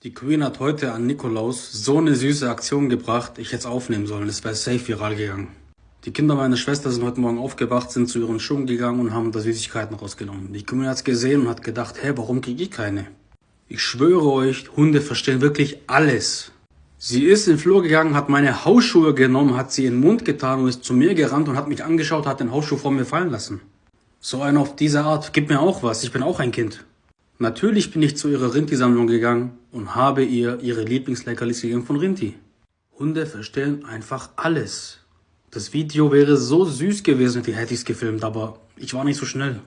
Die Queen hat heute an Nikolaus so eine süße Aktion gebracht, ich hätte es aufnehmen sollen, es wäre safe viral gegangen. Die Kinder meiner Schwester sind heute Morgen aufgewacht, sind zu ihren Schuhen gegangen und haben da Süßigkeiten rausgenommen. Die Queen hat's gesehen und hat gedacht, hä, warum kriege ich keine? Ich schwöre euch, Hunde verstehen wirklich alles. Sie ist in den Flur gegangen, hat meine Hausschuhe genommen, hat sie in den Mund getan und ist zu mir gerannt und hat mich angeschaut, hat den Hausschuh vor mir fallen lassen. So einer auf diese Art, gib mir auch was, ich bin auch ein Kind. Natürlich bin ich zu ihrer Rinti-Sammlung gegangen und habe ihr ihre Lieblingsleckerlis gegeben von Rinti. Hunde verstehen einfach alles. Das Video wäre so süß gewesen, wie hätte ich es gefilmt, aber ich war nicht so schnell.